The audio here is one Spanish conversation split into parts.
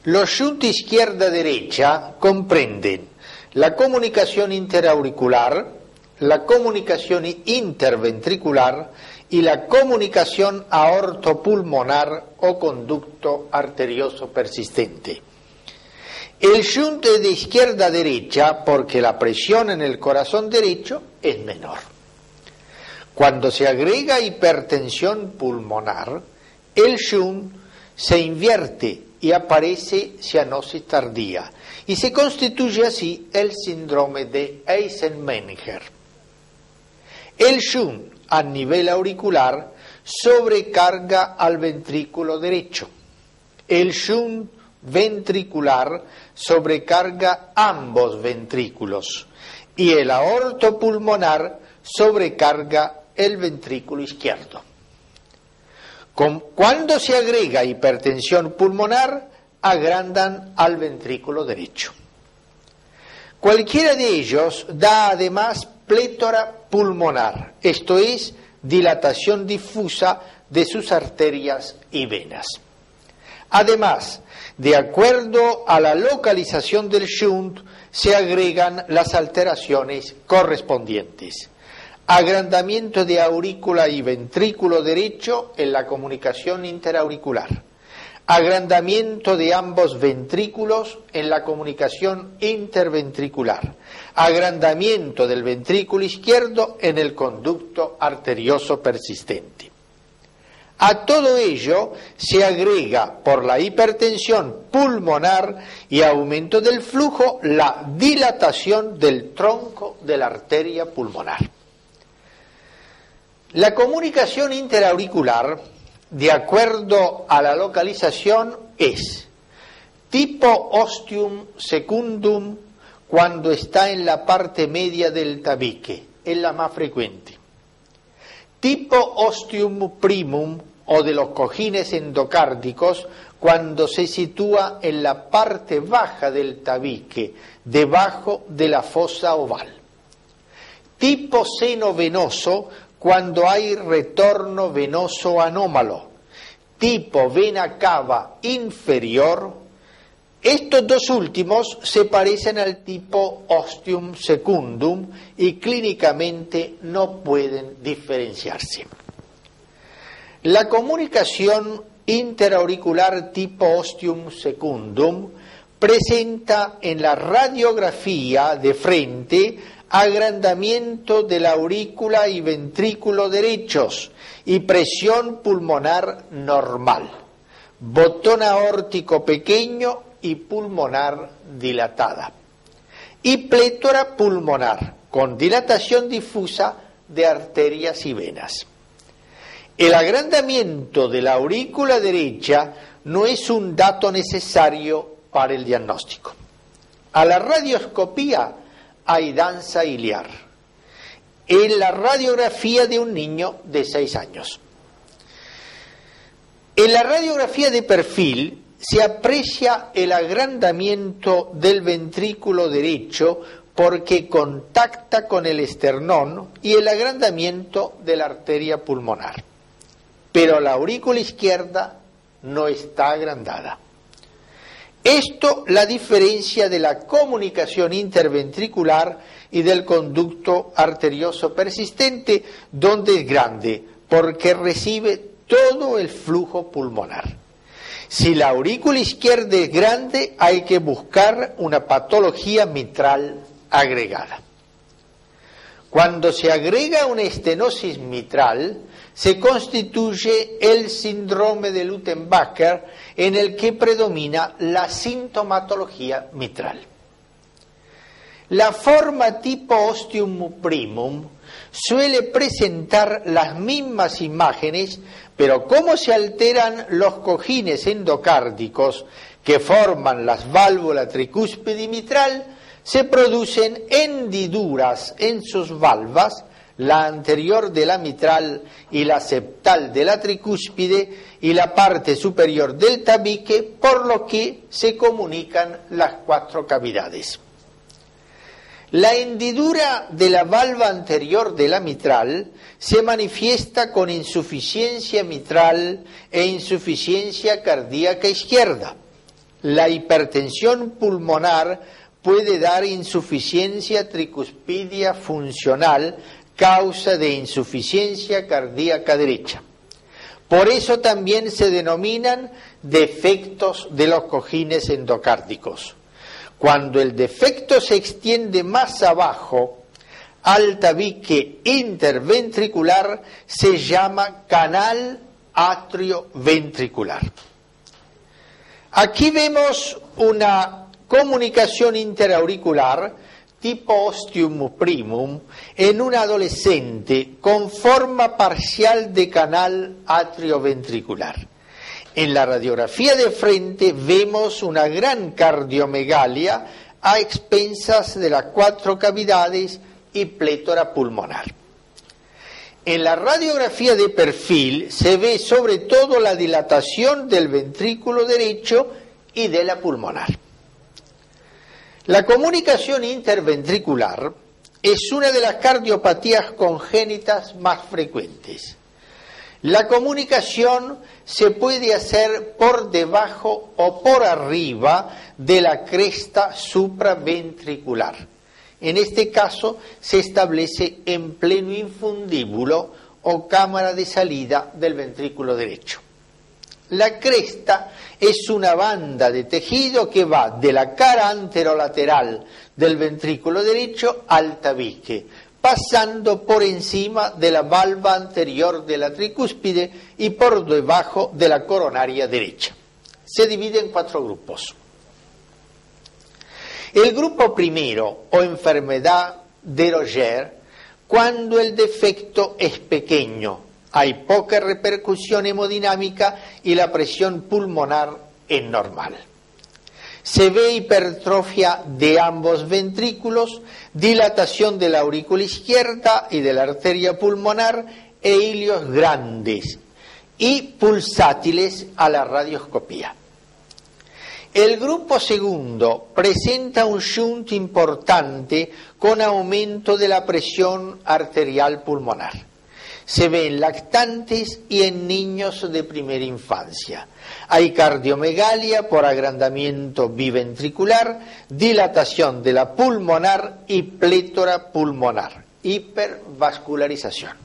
Los shunt izquierda-derecha comprenden la comunicación interauricular, la comunicación interventricular y la comunicación aortopulmonar o conducto arterioso persistente. El shunt es de izquierda a derecha porque la presión en el corazón derecho es menor. Cuando se agrega hipertensión pulmonar, el shunt se invierte y aparece cianosis tardía y se constituye así el síndrome de Eisenmenger. El shunt a nivel auricular sobrecarga al ventrículo derecho. El shunt ventricular sobrecarga ambos ventrículos y el aorto pulmonar sobrecarga el ventrículo izquierdo. Cuando se agrega hipertensión pulmonar, agrandan al ventrículo derecho. Cualquiera de ellos da además plétora pulmonar, esto es, dilatación difusa de sus arterias y venas. Además, de acuerdo a la localización del shunt, se agregan las alteraciones correspondientes. Agrandamiento de aurícula y ventrículo derecho en la comunicación interauricular. Agrandamiento de ambos ventrículos en la comunicación interventricular. Agrandamiento del ventrículo izquierdo en el conducto arterioso persistente. A todo ello se agrega por la hipertensión pulmonar y aumento del flujo la dilatación del tronco de la arteria pulmonar. La comunicación interauricular, de acuerdo a la localización, es tipo ostium secundum cuando está en la parte media del tabique, es la más frecuente. Tipo ostium primum o de los cojines endocárdicos cuando se sitúa en la parte baja del tabique, debajo de la fosa oval. Tipo seno venoso cuando hay retorno venoso anómalo. Tipo vena cava inferior. Estos dos últimos se parecen al tipo ostium secundum y clínicamente no pueden diferenciarse. La comunicación interauricular tipo ostium secundum presenta en la radiografía de frente agrandamiento de la aurícula y ventrículo derechos y presión pulmonar normal, botón aórtico pequeño y pulmonar dilatada, y plétora pulmonar con dilatación difusa de arterias y venas. El agrandamiento de la aurícula derecha no es un dato necesario para el diagnóstico. A la radioscopía hay danza iliar en la radiografía de un niño de 6 años. En la radiografía de perfil se aprecia el agrandamiento del ventrículo derecho porque contacta con el esternón y el agrandamiento de la arteria pulmonar. Pero la aurícula izquierda no está agrandada. Esto la diferencia de la comunicación interventricular y del conducto arterioso persistente, donde es grande, porque recibe todo el flujo pulmonar. Si la aurícula izquierda es grande, hay que buscar una patología mitral agregada. Cuando se agrega una estenosis mitral, se constituye el síndrome de Luttenbacher, en el que predomina la sintomatología mitral. La forma tipo ostium primum suele presentar las mismas imágenes, pero como se alteran los cojines endocárdicos que forman las válvulas tricúspide y mitral, se producen hendiduras en sus valvas, la anterior de la mitral y la septal de la tricúspide y la parte superior del tabique, por lo que se comunican las 4 cavidades. La hendidura de la valva anterior de la mitral se manifiesta con insuficiencia mitral e insuficiencia cardíaca izquierda. la hipertensión pulmonar puede dar insuficiencia tricuspidia funcional, causa de insuficiencia cardíaca derecha. Por eso también se denominan defectos de los cojines endocárdicos. Cuando el defecto se extiende más abajo, al tabique interventricular, se llama canal atrioventricular. Aquí vemos una comunicación interauricular tipo ostium primum en un adolescente con forma parcial de canal atrioventricular. En la radiografía de frente vemos una gran cardiomegalia a expensas de las 4 cavidades y plétora pulmonar. En la radiografía de perfil se ve sobre todo la dilatación del ventrículo derecho y de la pulmonar. La comunicación interventricular es una de las cardiopatías congénitas más frecuentes. La comunicación se puede hacer por debajo o por arriba de la cresta supraventricular. En este caso se establece en pleno infundíbulo o cámara de salida del ventrículo derecho. La cresta es una banda de tejido que va de la cara anterolateral del ventrículo derecho al tabique, pasando por encima de la valva anterior de la tricúspide y por debajo de la coronaria derecha. Se divide en 4 grupos. El grupo primero, o enfermedad de Roger, cuando el defecto es pequeño, hay poca repercusión hemodinámica y la presión pulmonar es normal. Se ve hipertrofia de ambos ventrículos, dilatación de la aurícula izquierda y de la arteria pulmonar e hilios grandes y pulsátiles a la radioscopía. El grupo segundo presenta un shunt importante con aumento de la presión arterial pulmonar. Se ve en lactantes y en niños de primera infancia. Hay cardiomegalia por agrandamiento biventricular, dilatación de la pulmonar y plétora pulmonar, hipervascularización.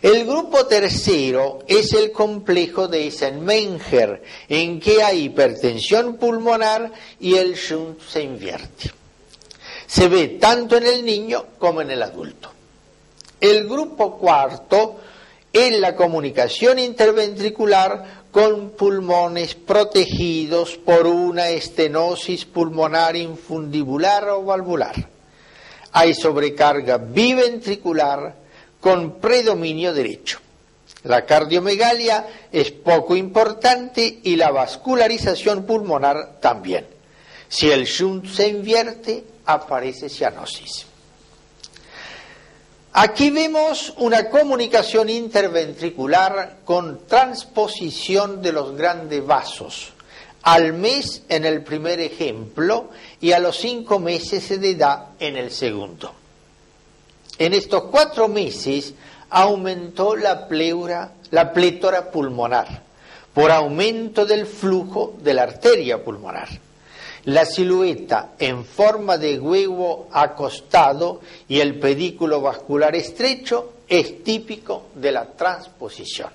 El grupo tercero es el complejo de Eisenmenger, en que hay hipertensión pulmonar y el shunt se invierte. Se ve tanto en el niño como en el adulto. El grupo cuarto es la comunicación interventricular con pulmones protegidos por una estenosis pulmonar infundibular o valvular. Hay sobrecarga biventricular con predominio derecho. La cardiomegalia es poco importante y la vascularización pulmonar también. Si el shunt se invierte, aparece cianosis. Aquí vemos una comunicación interventricular con transposición de los grandes vasos. Al mes en el primer ejemplo y a los 5 meses de edad en el segundo. En estos 4 meses aumentó la plétora pulmonar por aumento del flujo de la arteria pulmonar. La silueta en forma de huevo acostado y el pedículo vascular estrecho es típico de la transposición.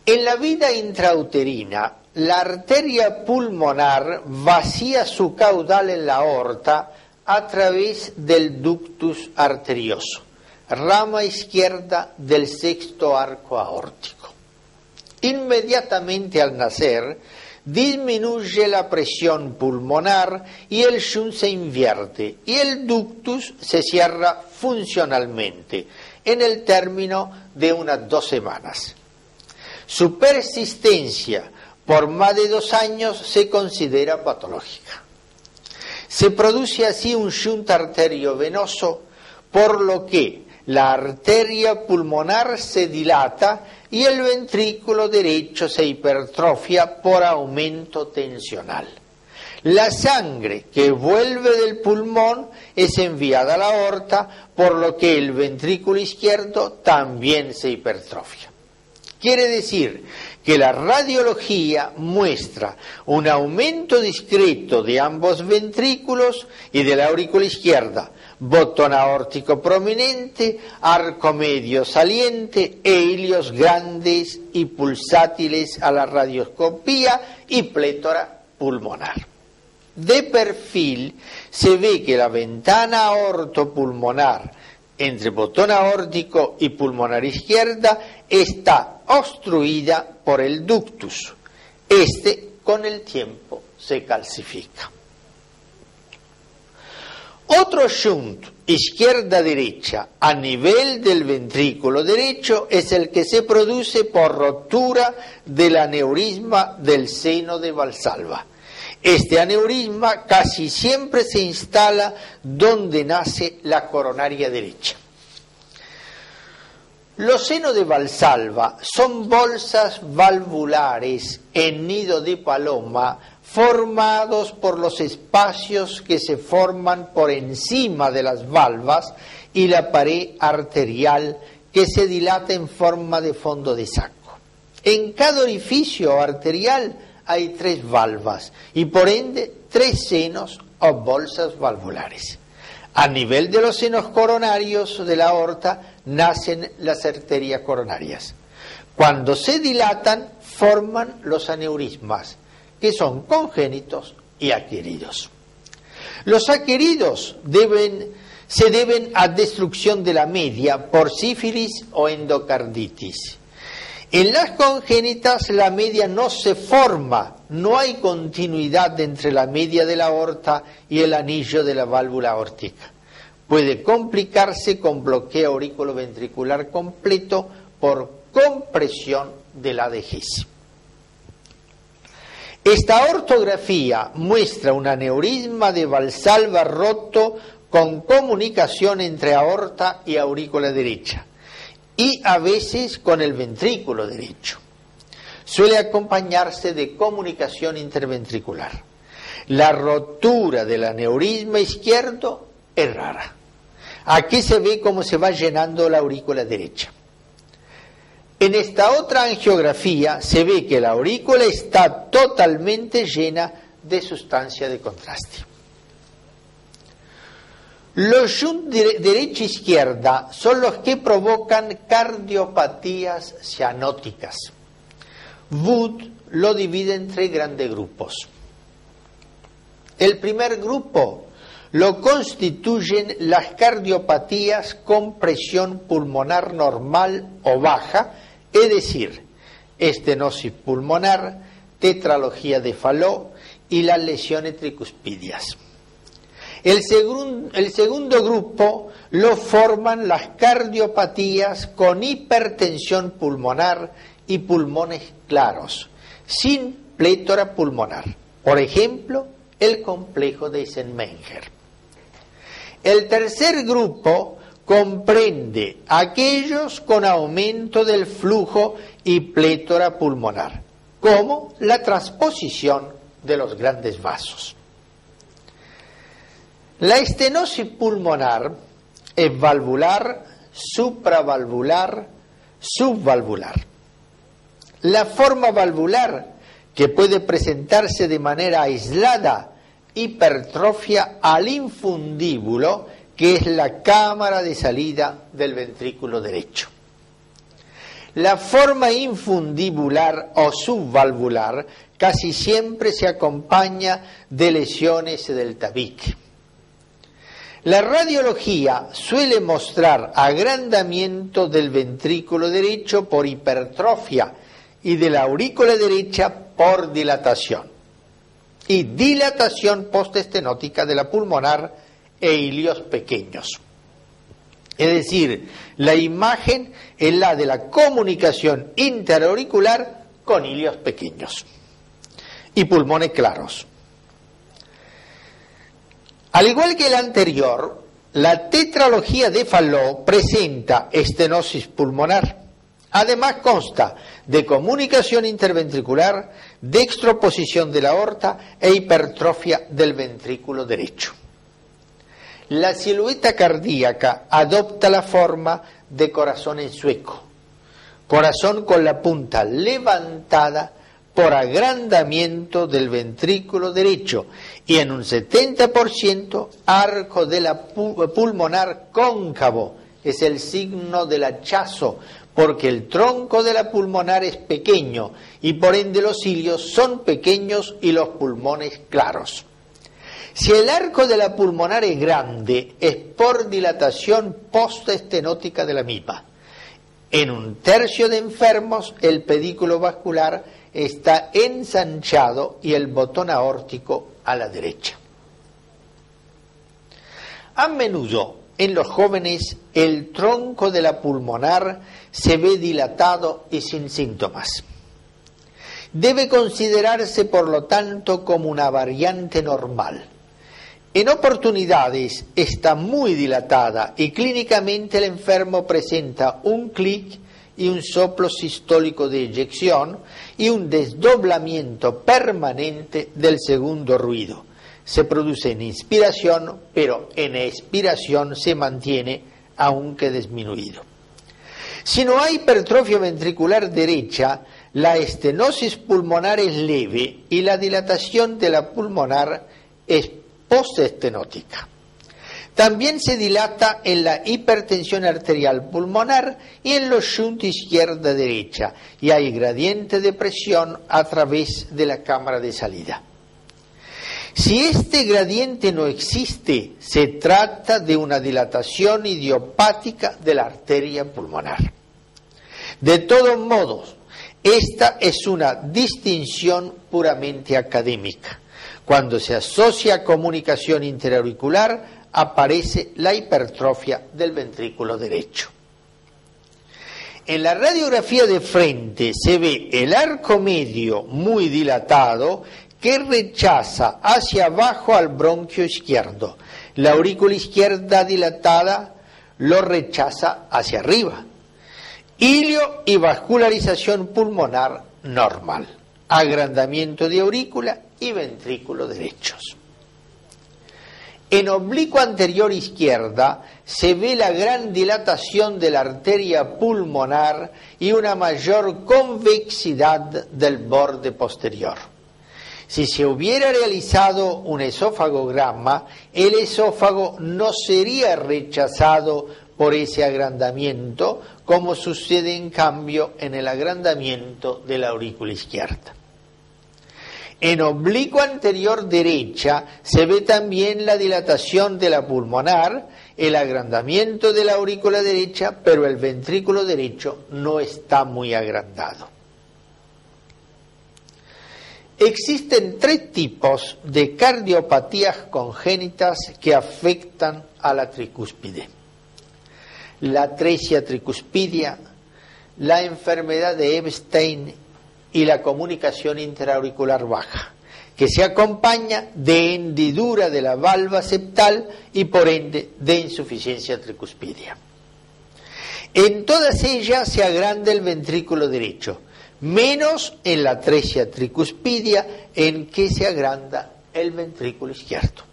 En la vida intrauterina, la arteria pulmonar vacía su caudal en la aorta a través del ductus arterioso, rama izquierda del sexto arco aórtico. Inmediatamente al nacer, disminuye la presión pulmonar y el shunt se invierte y el ductus se cierra funcionalmente en el término de unas 2 semanas. Su persistencia por más de 2 años se considera patológica. Se produce así un shunt arteriovenoso, por lo que la arteria pulmonar se dilata y el ventrículo derecho se hipertrofia por aumento tensional. La sangre que vuelve del pulmón es enviada a la aorta, por lo que el ventrículo izquierdo también se hipertrofia. Quiere decir que la radiología muestra un aumento discreto de ambos ventrículos y de la aurícula izquierda, botón aórtico prominente, arco medio saliente e hilios grandes y pulsátiles a la radioscopía y plétora pulmonar. De perfil se ve que la ventana aortopulmonar entre botón aórtico y pulmonar izquierda está obstruida por el ductus. Este con el tiempo se calcifica. Otro shunt izquierda-derecha a nivel del ventrículo derecho es el que se produce por rotura del aneurisma del seno de Valsalva. Este aneurisma casi siempre se instala donde nace la coronaria derecha. Los senos de Valsalva son bolsas valvulares en nido de paloma formados por los espacios que se forman por encima de las valvas y la pared arterial que se dilata en forma de fondo de saco. En cada orificio arterial hay 3 valvas y por ende 3 senos o bolsas valvulares. A nivel de los senos coronarios de la aorta nacen las arterias coronarias. Cuando se dilatan forman los aneurismas, que son congénitos y adquiridos. Los adquiridos se deben a destrucción de la media por sífilis o endocarditis. En las congénitas la media no se forma, no hay continuidad entre la media de la aorta y el anillo de la válvula aórtica. Puede complicarse con bloqueo auriculoventricular completo por compresión de la ADGs. Esta ortografía muestra un aneurisma de Valsalva roto con comunicación entre aorta y aurícula derecha y a veces con el ventrículo derecho. Suele acompañarse de comunicación interventricular. La rotura del aneurisma izquierdo es rara. Aquí se ve cómo se va llenando la aurícula derecha. En esta otra angiografía se ve que la aurícula está totalmente llena de sustancia de contraste. Los shunt derecha-izquierda son los que provocan cardiopatías cianóticas. Wood lo divide en 3 grandes grupos. El primer grupo lo constituyen las cardiopatías con presión pulmonar normal o baja, es decir, estenosis pulmonar, tetralogía de Fallot y las lesiones tricuspidias. El segundo grupo lo forman las cardiopatías con hipertensión pulmonar y pulmones claros, sin plétora pulmonar. Por ejemplo, el complejo de Eisenmenger. El tercer grupo comprende aquellos con aumento del flujo y plétora pulmonar, como la transposición de los grandes vasos. La estenosis pulmonar es valvular, supravalvular, subvalvular. La forma valvular, que puede presentarse de manera aislada, hipertrofia al infundíbulo, que es la cámara de salida del ventrículo derecho. La forma infundibular o subvalvular casi siempre se acompaña de lesiones del tabique. La radiología suele mostrar agrandamiento del ventrículo derecho por hipertrofia y de la aurícula derecha por dilatación, y dilatación postestenótica de la pulmonar e hilios pequeños. Es decir, la imagen es la de la comunicación interauricular con hilios pequeños y pulmones claros. Al igual que el anterior, la tetralogía de Fallot presenta estenosis pulmonar. Además consta de comunicación interventricular, dextroposición de la aorta e hipertrofia del ventrículo derecho. La silueta cardíaca adopta la forma de corazón en sueco, corazón con la punta levantada por agrandamiento del ventrículo derecho, y en un 70% arco de la pulmonar cóncavo. Es el signo del hachazo, porque el tronco de la pulmonar es pequeño y por ende los cilios son pequeños y los pulmones claros. Si el arco de la pulmonar es grande, es por dilatación postestenótica de la MIPA. En un tercio de enfermos, el pedículo vascular está ensanchado y el botón aórtico a la derecha. A menudo, en los jóvenes, el tronco de la pulmonar se ve dilatado y sin síntomas. Debe considerarse, por lo tanto, como una variante normal. En oportunidades está muy dilatada y clínicamente el enfermo presenta un clic y un soplo sistólico de eyección y un desdoblamiento permanente del segundo ruido. Se produce en inspiración, pero en expiración se mantiene, aunque disminuido. Si no hay hipertrofia ventricular derecha, la estenosis pulmonar es leve y la dilatación de la pulmonar es postestenótica. También se dilata en la hipertensión arterial pulmonar y en los shunt izquierda-derecha, y hay gradiente de presión a través de la cámara de salida. Si este gradiente no existe, se trata de una dilatación idiopática de la arteria pulmonar. De todos modos, esta es una distinción puramente académica. Cuando se asocia a comunicación interauricular, aparece la hipertrofia del ventrículo derecho. En la radiografía de frente se ve el arco medio muy dilatado que rechaza hacia abajo al bronquio izquierdo. La aurícula izquierda dilatada lo rechaza hacia arriba. Hilio y vascularización pulmonar normal. Agrandamiento de aurícula y ventrículo derechos. En oblicuo anterior izquierda se ve la gran dilatación de la arteria pulmonar y una mayor convexidad del borde posterior. Si se hubiera realizado un esófagograma, el esófago no sería rechazado por ese agrandamiento, como sucede en cambio en el agrandamiento de la aurícula izquierda. En oblicuo anterior derecha se ve también la dilatación de la pulmonar, el agrandamiento de la aurícula derecha, pero el ventrículo derecho no está muy agrandado. Existen 3 tipos de cardiopatías congénitas que afectan a la tricúspide: la atresia tricuspidia, la enfermedad de Epstein y la comunicación interauricular baja, que se acompaña de hendidura de la valva septal y por ende de insuficiencia tricuspidia. En todas ellas se agranda el ventrículo derecho, menos en la atresia tricuspidia, en que se agranda el ventrículo izquierdo.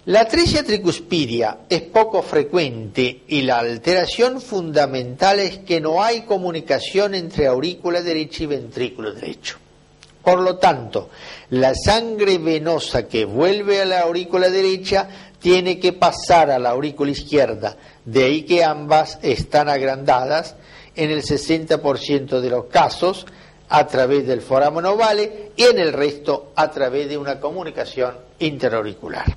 La atresia tricuspidia es poco frecuente y la alteración fundamental es que no hay comunicación entre aurícula derecha y ventrículo derecho. Por lo tanto, la sangre venosa que vuelve a la aurícula derecha tiene que pasar a la aurícula izquierda, de ahí que ambas están agrandadas en el 60% de los casos a través del foramen ovale y en el resto a través de una comunicación interauricular.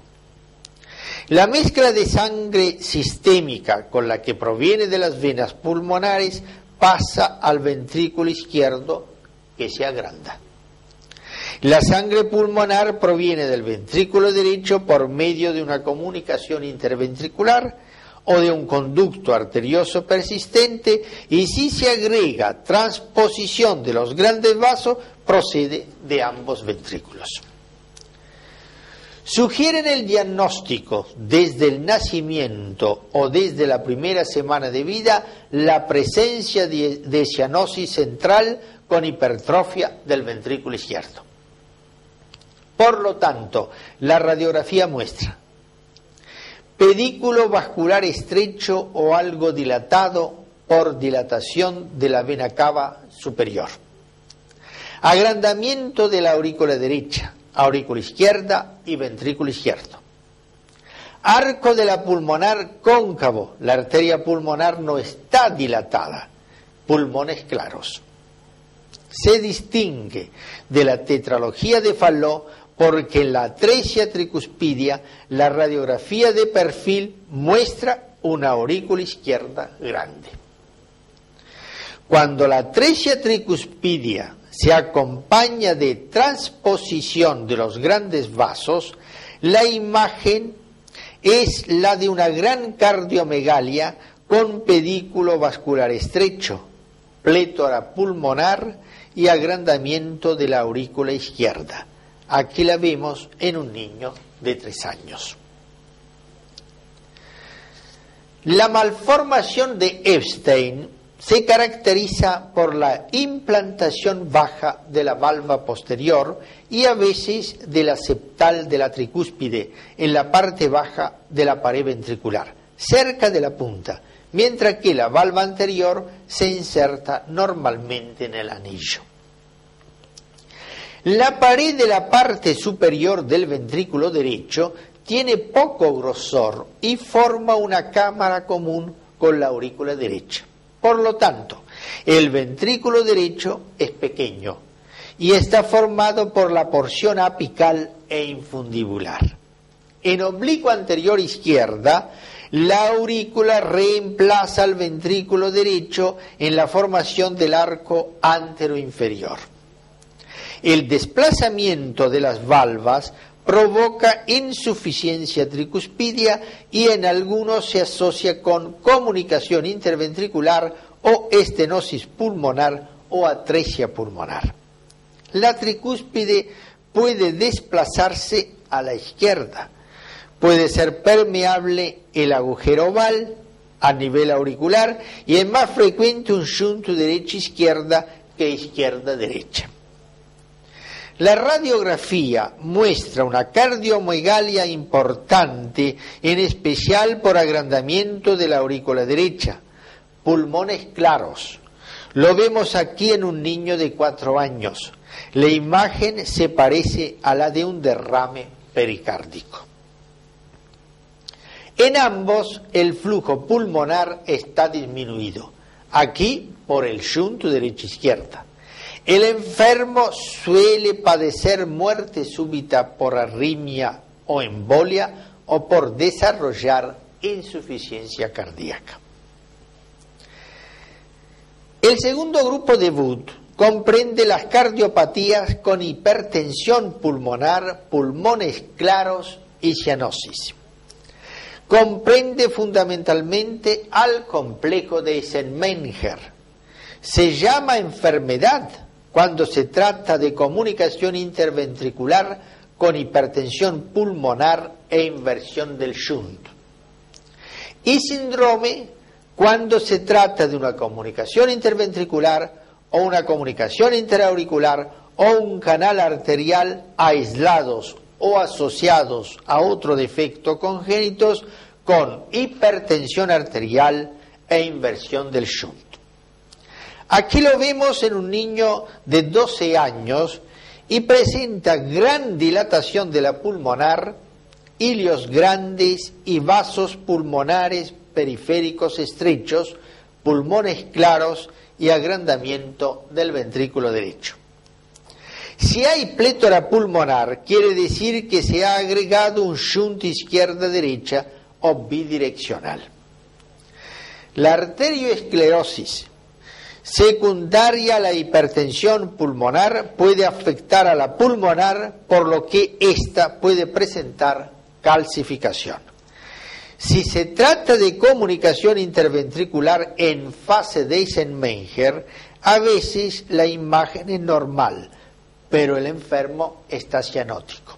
La mezcla de sangre sistémica con la que proviene de las venas pulmonares pasa al ventrículo izquierdo, que se agranda. La sangre pulmonar proviene del ventrículo derecho por medio de una comunicación interventricular o de un conducto arterioso persistente, y si se agrega transposición de los grandes vasos, procede de ambos ventrículos. Sugieren el diagnóstico desde el nacimiento o desde la primera semana de vida la presencia de cianosis central con hipertrofia del ventrículo izquierdo. Por lo tanto, la radiografía muestra pedículo vascular estrecho o algo dilatado por dilatación de la vena cava superior. Agrandamiento de la aurícula derecha, aurícula izquierda y ventrículo izquierdo. Arco de la pulmonar cóncavo, la arteria pulmonar no está dilatada, pulmones claros. Se distingue de la tetralogía de Fallot porque en la atresia tricuspidia la radiografía de perfil muestra una aurícula izquierda grande. Cuando la atresia tricuspidia se acompaña de transposición de los grandes vasos, la imagen es la de una gran cardiomegalia con pedículo vascular estrecho, plétora pulmonar y agrandamiento de la aurícula izquierda. Aquí la vemos en un niño de 3 años. La malformación de Epstein se caracteriza por la implantación baja de la valva posterior y a veces de la septal de la tricúspide en la parte baja de la pared ventricular, cerca de la punta, mientras que la valva anterior se inserta normalmente en el anillo. La pared de la parte superior del ventrículo derecho tiene poco grosor y forma una cámara común con la aurícula derecha. Por lo tanto, el ventrículo derecho es pequeño y está formado por la porción apical e infundibular. En oblicuo anterior izquierda, la aurícula reemplaza al ventrículo derecho en la formación del arco anteroinferior. El desplazamiento de las valvas provoca insuficiencia tricuspidia y en algunos se asocia con comunicación interventricular o estenosis pulmonar o atresia pulmonar. La tricúspide puede desplazarse a la izquierda. Puede ser permeable el agujero oval a nivel auricular y es más frecuente un shunt derecha-izquierda que izquierda-derecha. La radiografía muestra una cardiomegalia importante, en especial por agrandamiento de la aurícula derecha, pulmones claros. Lo vemos aquí en un niño de 4 años. La imagen se parece a la de un derrame pericárdico. En ambos el flujo pulmonar está disminuido, aquí por el shunt derecha-izquierda. El enfermo suele padecer muerte súbita por arritmia o embolia o por desarrollar insuficiencia cardíaca. El segundo grupo de Wood comprende las cardiopatías con hipertensión pulmonar, pulmones claros y cianosis. Comprende fundamentalmente al complejo de Eisenmenger. Se llama enfermedad cuando se trata de comunicación interventricular con hipertensión pulmonar e inversión del shunt. Y síndrome cuando se trata de una comunicación interventricular o una comunicación interauricular o un canal arterial aislados o asociados a otro defecto congénitos con hipertensión arterial e inversión del shunt. Aquí lo vemos en un niño de 12 años y presenta gran dilatación de la pulmonar, hilios grandes y vasos pulmonares periféricos estrechos, pulmones claros y agrandamiento del ventrículo derecho. Si hay plétora pulmonar, quiere decir que se ha agregado un shunt izquierda-derecha o bidireccional. La arterioesclerosis secundaria a la hipertensión pulmonar puede afectar a la pulmonar, por lo que ésta puede presentar calcificación. Si se trata de comunicación interventricular en fase de Eisenmenger, a veces la imagen es normal, pero el enfermo está cianótico.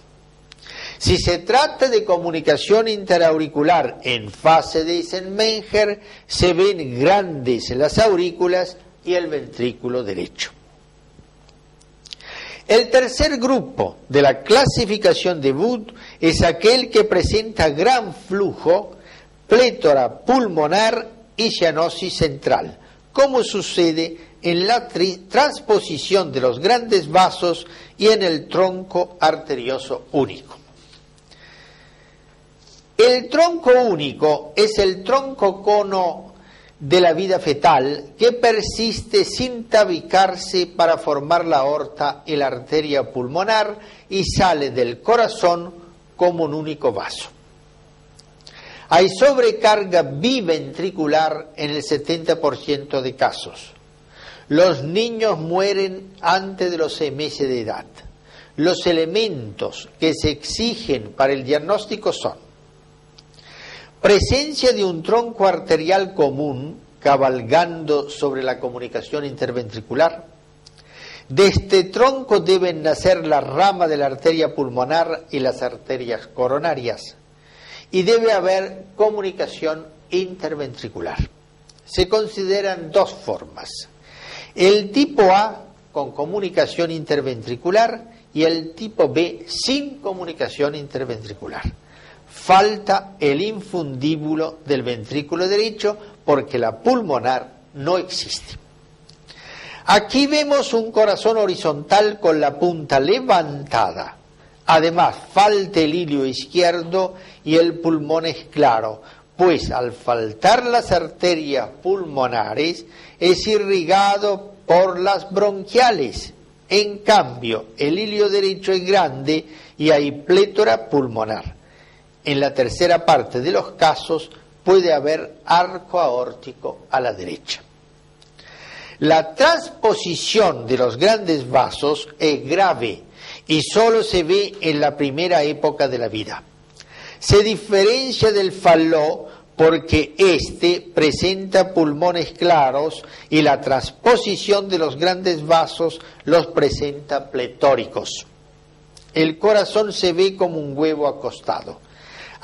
Si se trata de comunicación interauricular en fase de Eisenmenger, se ven grandes las aurículas y el ventrículo derecho. El tercer grupo de la clasificación de Wood es aquel que presenta gran flujo, plétora pulmonar y cianosis central, como sucede en la transposición de los grandes vasos y en el tronco arterioso único. El tronco único es el tronco cono de la vida fetal que persiste sin tabicarse para formar la aorta y la arteria pulmonar y sale del corazón como un único vaso. Hay sobrecarga biventricular en el 70% de casos. Los niños mueren antes de los 6 meses de edad. Los elementos que se exigen para el diagnóstico son: presencia de un tronco arterial común cabalgando sobre la comunicación interventricular. De este tronco deben nacer la rama de la arteria pulmonar y las arterias coronarias. Y debe haber comunicación interventricular. Se consideran 2 formas: el tipo A con comunicación interventricular y el tipo B sin comunicación interventricular. Falta el infundíbulo del ventrículo derecho porque la pulmonar no existe. Aquí vemos un corazón horizontal con la punta levantada. Además, falta el hilio izquierdo y el pulmón es claro, pues al faltar las arterias pulmonares es irrigado por las bronquiales. En cambio, el hilio derecho es grande y hay plétora pulmonar. En la tercera parte de los casos puede haber arco aórtico a la derecha. La transposición de los grandes vasos es grave y solo se ve en la primera época de la vida. Se diferencia del Fallot porque éste presenta pulmones claros y la transposición de los grandes vasos los presenta pletóricos. El corazón se ve como un huevo acostado.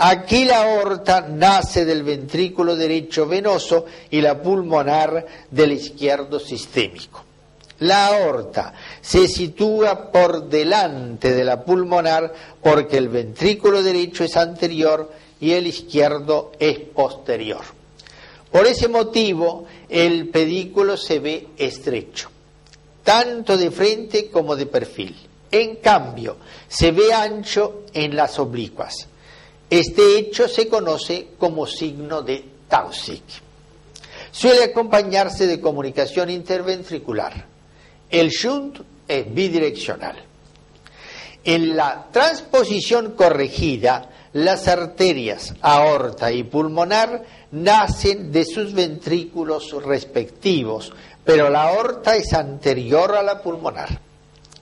Aquí la aorta nace del ventrículo derecho venoso y la pulmonar del izquierdo sistémico. La aorta se sitúa por delante de la pulmonar porque el ventrículo derecho es anterior y el izquierdo es posterior. Por ese motivo, el pedículo se ve estrecho, tanto de frente como de perfil. En cambio, se ve ancho en las oblicuas. Este hecho se conoce como signo de Taussig. Suele acompañarse de comunicación interventricular. El shunt es bidireccional. En la transposición corregida, las arterias aorta y pulmonar nacen de sus ventrículos respectivos, pero la aorta es anterior a la pulmonar.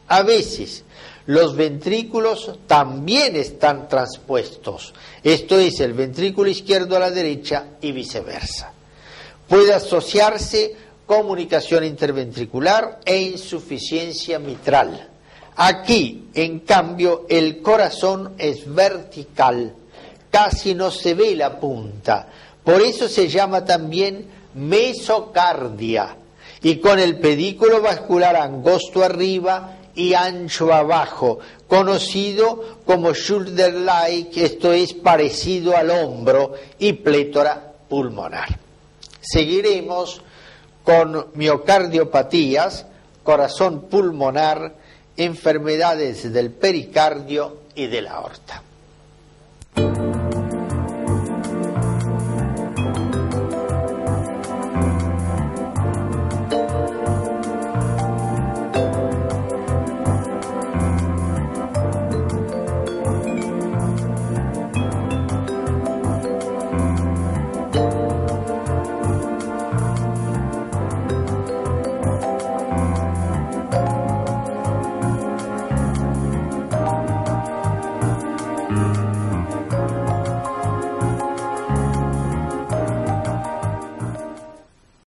A veces, los ventrículos también están transpuestos, esto es, el ventrículo izquierdo a la derecha y viceversa. Puede asociarse comunicación interventricular e insuficiencia mitral. Aquí, en cambio, el corazón es vertical, casi no se ve la punta, por eso se llama también mesocardia, y con el pedículo vascular angosto arriba y ancho abajo, conocido como shoulder-like, esto es parecido al hombro, y plétora pulmonar. Seguiremos con miocardiopatías, corazón pulmonar, enfermedades del pericardio y de la aorta.